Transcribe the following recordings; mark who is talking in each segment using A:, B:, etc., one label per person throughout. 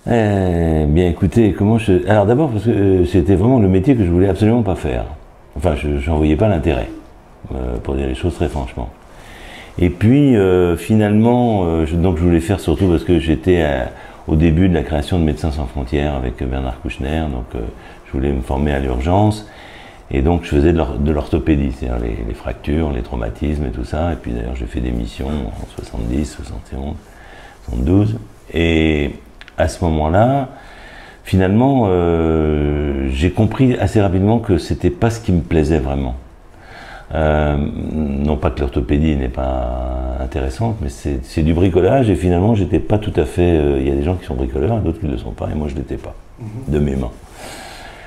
A: Bien écoutez, alors d'abord parce que c'était vraiment le métier que je voulais absolument pas faire. Enfin, je n'en voyais pas l'intérêt, pour dire les choses très franchement. Et puis finalement, donc je voulais faire surtout parce que j'étais au début de la création de Médecins sans frontières avec Bernard Kouchner, donc je voulais me former à l'urgence. Et donc je faisais de l'orthopédie, c'est-à-dire les fractures, les traumatismes et tout ça. Et puis d'ailleurs j'ai fait des missions en 70, 71, 72. Et à ce moment-là, finalement, j'ai compris assez rapidement que c'était pas ce qui me plaisait vraiment. Non pas que l'orthopédie n'est pas intéressante, mais c'est du bricolage et finalement j'étais pas tout à fait... Il y a des gens qui sont bricoleurs, d'autres qui ne le sont pas, et moi je l'étais pas, de mes mains.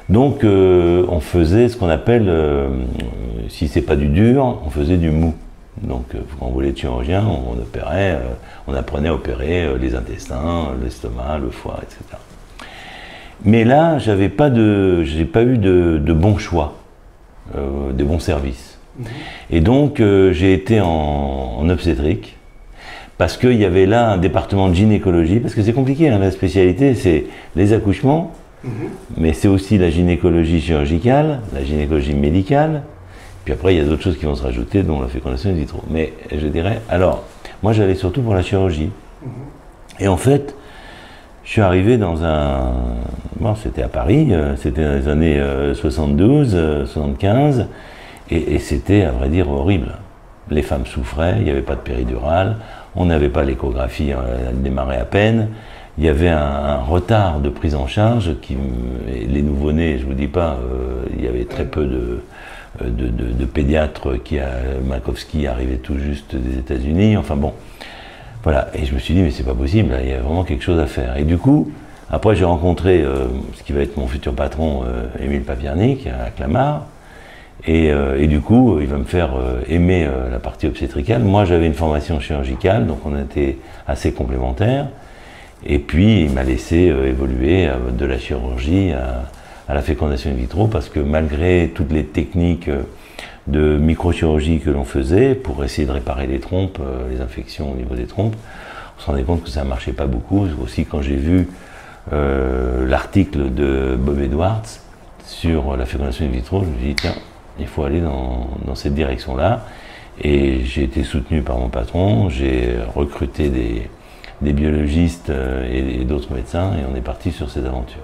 A: Donc on faisait ce qu'on appelle, si c'est pas du dur, on faisait du mou. Donc quand on voulait être chirurgien, on opérait, on apprenait à opérer les intestins, l'estomac, le foie, etc. Mais là, j'ai pas eu de bons choix, de bons services. Et donc j'ai été en obstétrique, parce qu'il y avait là un département de gynécologie, parce que c'est compliqué, hein, la spécialité c'est les accouchements, mais c'est aussi la gynécologie chirurgicale, la gynécologie médicale, puis après il y a d'autres choses qui vont se rajouter, dont la fécondation in vitro. Mais je dirais, alors, moi j'allais surtout pour la chirurgie. Et en fait, je suis arrivé dans un... Bon, c'était à Paris, c'était dans les années 72, 75, et c'était, à vrai dire, horrible. Les femmes souffraient, il n'y avait pas de péridurale, on n'avait pas l'échographie, elle démarrait à peine. Il y avait un retard de prise en charge, les nouveau-nés, je ne vous dis pas, il y avait très peu de pédiatres, Makowski arrivait tout juste des États-Unis, enfin bon, voilà. Et je me suis dit, mais c'est pas possible, là, il y a vraiment quelque chose à faire. Et du coup, après j'ai rencontré ce qui va être mon futur patron, Émile Papiernik, à Clamart, et du coup, il va me faire aimer la partie obstétricale. Moi, j'avais une formation chirurgicale, donc on était assez complémentaires. Et puis, il m'a laissé évoluer de la chirurgie à la fécondation in vitro, parce que malgré toutes les techniques de microchirurgie que l'on faisait pour essayer de réparer les trompes, les infections au niveau des trompes, on se rendait compte que ça ne marchait pas beaucoup. Aussi, quand j'ai vu l'article de Bob Edwards sur la fécondation in vitro, je me suis dit, tiens, il faut aller dans cette direction-là. Et j'ai été soutenu par mon patron, j'ai recruté des biologistes et d'autres médecins, et on est parti sur cette aventure.